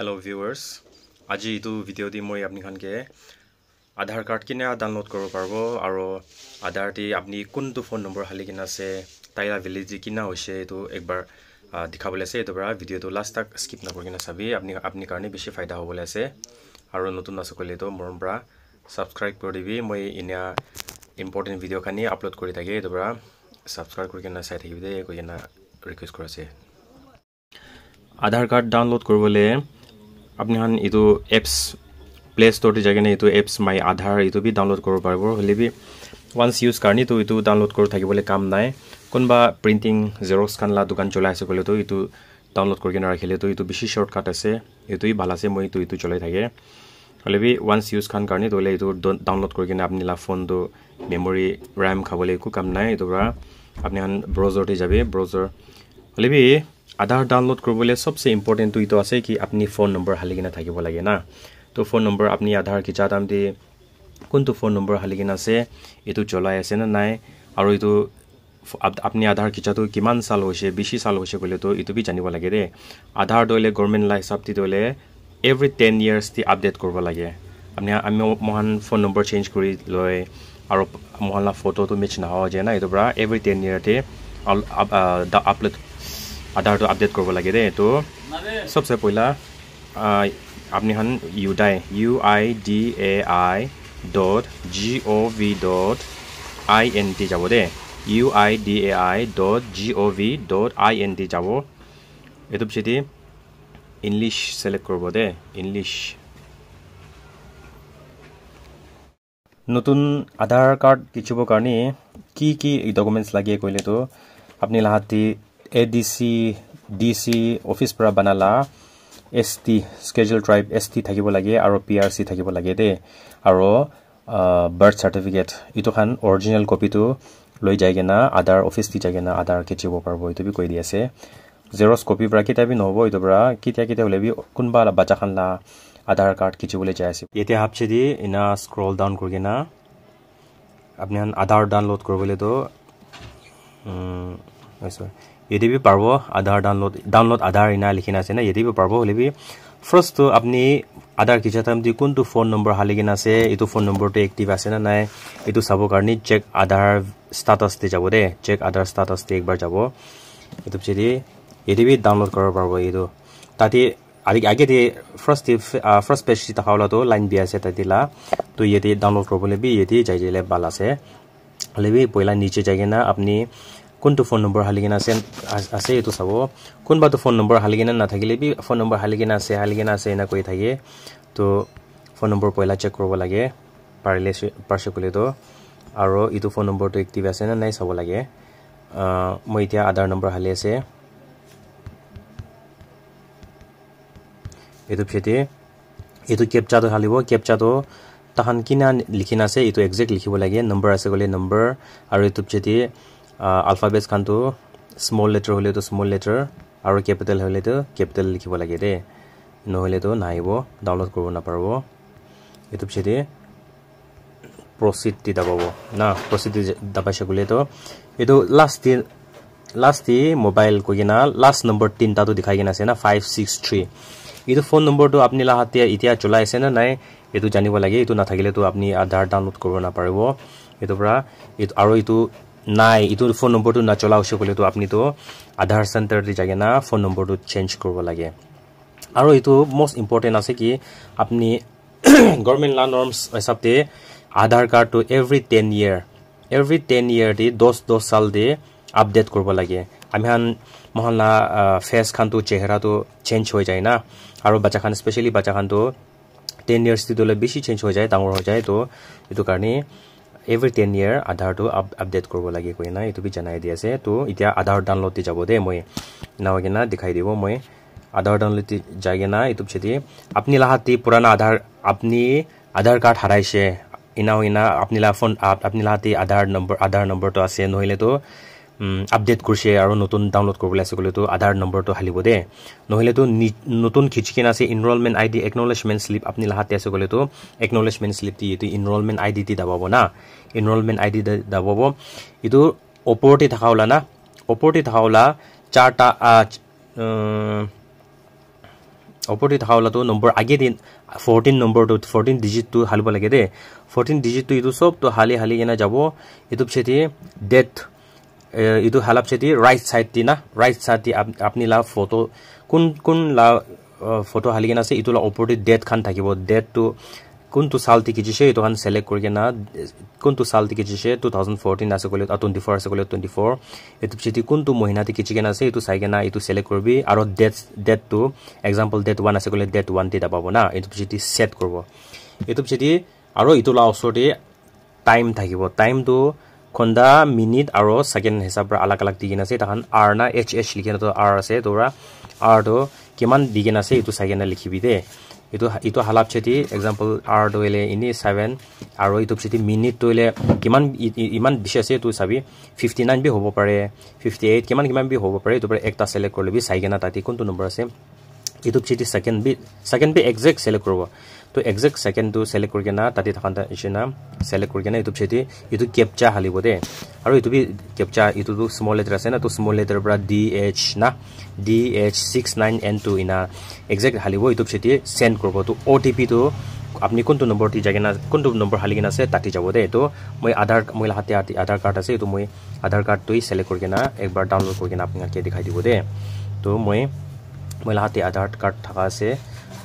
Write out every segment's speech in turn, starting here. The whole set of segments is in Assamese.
Hello viewers, আজি ইটো ভিডিও দি মই আপনি খানকে আধাৰ কাৰ্ড কিনে ডাউনলোড কৰিব পাৰিব আৰু আধাৰ টি আপনি কোনটো ফোন নম্বৰ হালি কিনা আছে তাইলা ভ্যালিডিটি কিনা হৈছে এটো একবাৰ দেখাবলৈ আছে এটো পৰা ভিডিওটো লাষ্ট তক স্কিপ নকৰি কিনা চাবি আপনি কাৰণে বেছি ফায়দা হ'বলৈ আছে আৰু নতুন আসকলে তো মোৰ পৰা সাবস্ক্ৰাইব কৰি দিবি মই ইনা ইম্পৰ্টেন্ট ভিডিও খানি আপলোড কৰি থাকে এটো পৰা সাবস্ক্ৰাইব কৰি কিনা চাই থাকিবি দে কৈ কিনা ৰিকুৱেষ্ট কৰিছে আধাৰ কাৰ্ড ডাউনলোড কৰিবলৈ আপনি হান ইটো এপস প্লে স্টোৰ তে জায়গা ইটো এপস মাই আধাৰ ইটো বি ডাউনলোড কৰিব পাৰিব হলে বি ওয়ান্স ইউজ কাৰনি তো ইটো ডাউনলোড কৰি থাকিবলৈ কাম নাই কোনবা প্ৰিন্টিং জেৰক্স খানলা দোকান চলাই আছে কলে তো ইটো ডাউনলোড কৰি কিনা ৰাখিলে তো ইটো বেছি শর্টকাট আছে ইটোই ভাল আছে মই ইটো চলাই থাকে হলে বি ওয়ান্স ইউজ খান কারনি তোলে ইটো ডাউনলোড কৰি কিনা আপনি লা ফোন তো মেমৰি RAM খাবলৈ একো কাম নাই ইটো পৰা আপনি হান ব্ৰাউজাৰ তে যাবে ব্ৰাউজাৰ হলে বি আধাৰ ডাউনলোড কৰিবলৈ সবচেয়ে ইম্পৰ্টেন্ট তো ইটো আছে কি আপনি ফোন নম্বৰ হালি কিনা থাকিব লাগে না তো ফোন নম্বৰ আপনি আধাৰ কিচা দাম দি কোনটো ফোন নম্বৰ হালি কিনা আছে এটো চলাই আছে না নাই আৰু ইটো আপনি আধাৰ কিচাটো কিমান সাল হৈছে 20 সাল হৈছে কলে তো ইটো বি জানিব লাগে দে আধাৰ দলে গভৰ্নমেন্ট লা হিচাপ দি দলে এভৰি 10 ইয়াৰ্স দি আপডেট কৰিব লাগে আমি মহান ফোন নম্বৰ চেঞ্জ কৰি লয় আৰু মহলা ফটোটো মেচ না হয় যে না ইটো পৰা এভৰি 10 ইয়াৰ তে আপলোড আধাৰ তো আপডেট কৰিব লাগে দে তো সবসে পহলা আপনি হান uidai.gov.int যাব দে uidai.gov.int যাব এটো পিছতে ইংলিশ সিলেক্ট করব দে ইংলিশ নতুন আধাৰ কাৰ্ড কিছিব কাৰণে কি ডকুমেন্টস লাগে কইলে তো আপনি লাহাতি ADC DC অফিস পৰা বানালা ST schedule tribe ST থাকিব লাগে আৰু PRC থাকিব লাগে দে আৰু বাৰ্থ সাৰ্টিফিকেট ইটো খান অৰিজিনাল কপি তো লৈ যায়গে না আধাৰ অফিস তি যায়গে না আধাৰ কিছিব পাৰবো ইটো বি কৈ দি আছে জেৰক্স কপি পৰা কিতাবি নহব ইটো পৰা কিতা হলেবি কোনবা বাচ্চা খানলা আধাৰ কাৰ্ড কিছিবলৈ যায় আছে এতে হাপছে দি ইনা স্ক্ৰল ডাউন কৰি না আপনি আধাৰ ডাউনলোড কৰিবলৈ তো ये भी पारबो आधार डाउनलोड आधार इना लिखिना আছে না ये भी पारबो হলেবি ফার্স্ট তো আপনি আধার কিছাতাম দি কোনটো ফোন নম্বৰ হালি কিনা আছে এটো ফোন নম্বৰটো এক্টিভ আছে না নাই এটো চাব কাৰণে চেক আধাৰ স্ট্যাটাস তে যাব দে চেক আধাৰ স্ট্যাটাস তে একবাৰ যাব এটো পিছে ये भी ডাউনলোড কৰিব পারবো এটো তাতে আগে দে ফার্স্ট পেজ তে হাওলা তো লাইন বি আছে তাতিলা তো ये ডাউনলোড কৰিবলৈ বি ये যাইলে ভাল আছে হলেবি পয়লা নিচে যায়গে না আপনি কোনটো ফোন নম্বৰ হালিগিনা আছে এটো চাব কোনবা তো ফোন নম্বৰ হালিগিনা না থাকিলে বি ফোন নম্বৰ হালিগিনা আছে না কৈ থাকে তো ফোন নম্বৰ পয়লা চেক কৰিব লাগে পাৰিলে পাৰসকলে তো আৰু ইটো ফোন নম্বৰটো এক্টিভ আছে না নাই চাব লাগে মই এতিয়া আধাৰ নম্বৰ হালি আছে এটো ফেতে এটো ক্যাপচাটো হালিব ক্যাপচাটো তাহান কিনা লিখিনা আছে এটো এক্সাক্ট লিখিব লাগে নম্বৰ আছে গলে নম্বৰ আৰু এটো ফেতে alphabets খান তো স্মল লেটার হলে তো স্মল লেটার আর ক্যাপিটাল হলে তো ক্যাপিটাল লিখিব লাগে দে নহলে তো নাইব ডাউনলোড করব না পারবো এটো পিছতে প্রসিড দি দাবাবো না প্রসিড দাবাইছে গলে তো এটো লাস্ট মোবাইল কইনা লাস্ট নম্বর 3টা তো দেখাই কিনা আছে না 563 এটো ফোন নম্বরটো আপনি লাহাতে ইতিয়া চলাই আছে না নাই এটো জানিব লাগে এটো না থাকিলে তো আপনি আধাৰ ডাউনলোড কৰব না পাৰবো এটো পৰা আৰু এটো নাই ইটো ফোন নম্বৰটো না চলা হৈছে কলে তো আপনি তো আধাৰ সেন্টাৰ দি যাগে না ফোন নম্বৰটো চেঞ্জ কৰিব লাগে আৰু ইটো মোস্ট ইম্পৰ্টেন্ট আছে কি আপনি গভৰ্নমেন্ট লা নৰ্মস হিসাবতে আধাৰ কাৰ্ড তো এভৰি 10 ইয়াৰ দি 10 সাল দি আপডেট কৰিব লাগে আমি হান মহল্লা ফেস খান তো চেহাৰা তো চেঞ্জ হৈ যায় না আৰু বাচ্চা খান স্পেশালি বাচ্চা খান তো 10 ইয়াৰ্স দি দলে বেছি চেঞ্জ হৈ যায় ডাঙৰ হৈ যায় তো এটো কাৰণে every 10 year আধাৰ তো আপডেট কৰিব লাগে কই না এটো বি জানাই দি আছে তো এতিয়া আধাৰ ডাউনলোড দি যাব দে মই নাওগে না দেখাই দিব মই আধাৰ ডাউনলোড দি যাইগে না এটো পিছতে আপনি লাহাতি পুৰানা আধাৰ কাৰ্ড হাৰাইছে ইনা আপনি লাহাতি আধাৰ নম্বৰ তো আছে নহলে তো আপডেট কৰিছে আৰু নতুন ডাউনলোড কৰিবলৈ আছে কলে তো আধাৰ নম্বৰটো হালিব দে নহলে তো নতুন খিচকিন আছে এনৰোলমেন্ট আইডি একনলেজমেন্ট স্লিপ আপনি লাহাতে আছে কলে তো একনলেজমেন্ট স্লিপ দি এটো এনৰোলমেন্ট আইডি দি দাবাবো না এনৰোলমেন্ট আইডি দাবাবো এটো ওপৰতে থাকাওলা চারটা opor ti thawla to number age din 14 number to 14 digit to halba lage de 14 digit to itu sob to hali gena jabo itu cheti date itu halap cheti right side ti na right side ti apni la photo kun la photo hali gena ase itu la opor ti date khan thakibo date to kuntu sal ti kichise itu kan select korke na kuntu sal ti kichise 2014 ase kole 24 ase kole 24 itu cheti kuntu mohina ti kichige na ase itu sai gena itu select korbi aro date to example date 1 ase kole date 1 ti dababo na itu cheti set korbo itu cheti aro itu la osore time thakibo time to khonda minute aro second hisab ra alag digina ase tahan r na hh likhena to r ase tora r to kiman digina ase itu sai gena likhibi de itu halap cheti example r to ele ini 7 aro itu cheti minute to ele kiman iman bishe ase tu sabi 59 bi hobo pare 58 kiman bi hobo pare to pare ekta select korle bi sai gena tati kuntu number ase itu cheti second bi exact select korbo to exact second to select korke na tati thakanta ishena select korke na itu cheti itu captcha halibo de aro itu bi captcha itu to small letter ase na to small letter bra dh na dh69n2 ina exact halibo itu cheti send korbo to otp to apni kuntu number ti jagena kuntu number haligena ase tati jabo de to moi la hate aadhar card ase to moi aadhar card to select korke na ekbar download korke na apni ke dikhai dibo de to moi la hate aadhar card thaka ase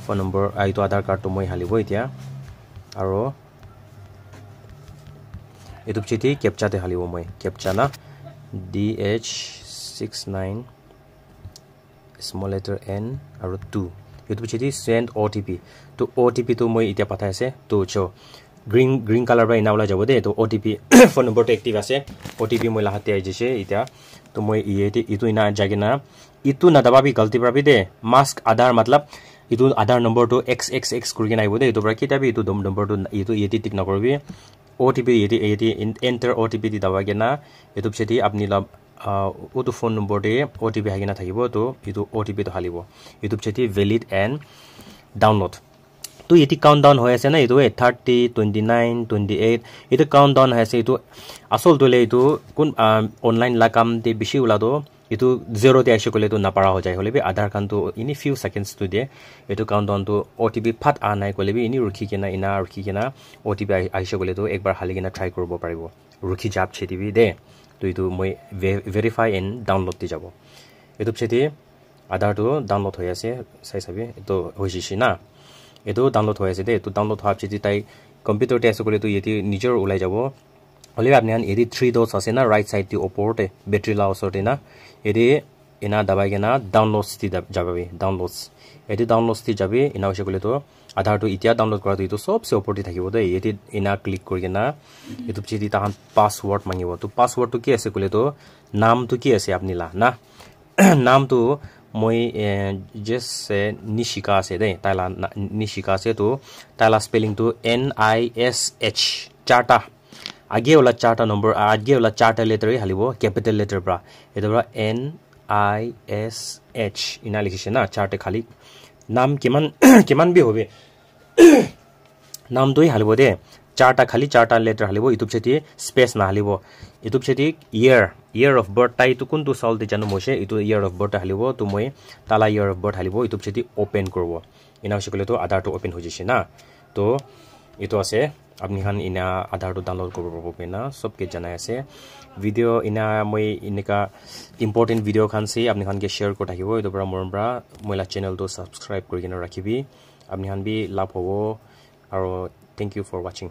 phone number aitu aadhar card to moi halibo itia aro etu cheti captcha te halibo moi captcha na dh69 small letter n aro 2 etu cheti send otp to otp to moi itia pathai ase to cho green color ba inaula jabo de to otp phone number to active ase otp moi la hate aijese itia to moi itu ina jagena itu na dababi galti prabi de mask aadhar matlab itu aadhar number to xxx kurge naibo de itu bra kitabi itu number to itu yeti tik na korbi otp yeti enter otp di dawagena itu cheti apni la utu phone number de otp hagina thakibo to itu otp to halibo itu cheti valid and download to yeti countdown hoy ase na itu 30 29 28 itu countdown hoy ase itu asol dole itu kun online la kam de bishi ulado itu 0 te aise kole to napara ho jai hole be aadhar kan to ini few seconds to de itu countdown to otp phat anai kole be ini rukhi kena otp aise kole to ekbar hali kena try korbo paribo rukhi jab cheti bi de to itu moi verify and download ti jabo itu cheti aadhar to download hoy ase sai sabi to hoishi na itu download hoy ase de to download hoab cheti tai computer te aise kole to yeti nijor ulai jabo hole apni han edi 3 dots ase na right side ti opor te battery la osor te na edi ina dabai gena downloads ti jabe downloads edi downloads ti jabe ina hoise kole to aadhar to itia download kora to itu sob se opor ti thakibo de edi ina click kori gena itu cheti ta password mangibo to password to ki ase kole to naam to ki ase apni la na naam to moi just nishika ase de taila nishika ase to taila spelling to nish charta आगे वाला चार्टा नंबर आगे वाला चार्टा लेटर ही हलिबो कैपिटल लेटर ब्रा एदबरा NISH इना लिखिसे ना चार्टे खाली नाम किमान भी होबे नाम दोई हलिबो दे चार्टा खाली चार्टा लेटर हलिबो इतुब छेति स्पेस ना हलिबो इतुब छेति year of birth tai tu kuntu साल दे जानो मोसे इतु year of birth हलिबो तो moi ताला year of birth हलिबो इतुब छेति ओपन करबो इना सकले तो आधार तो ओपन हो जैसे ना तो इतो আছে আপনি খান ইনা আধারটো ডাউনলোড কৰিব পাবো না সবকে জানাই আছে ভিডিও ইনা মই ইনকা ইম্পৰ্টেন্ট ভিডিও খান সে আপনি খান কে শেয়াৰ কৰি থাকিব এটো পৰা মৰমৰা মইলা চেনেলটো সাবস্ক্ৰাইব কৰি কিনে ৰাখিবি আপনি খান বি লাভ হ'ব আৰু থ্যাংক ইউ ফৰ ওয়াচিং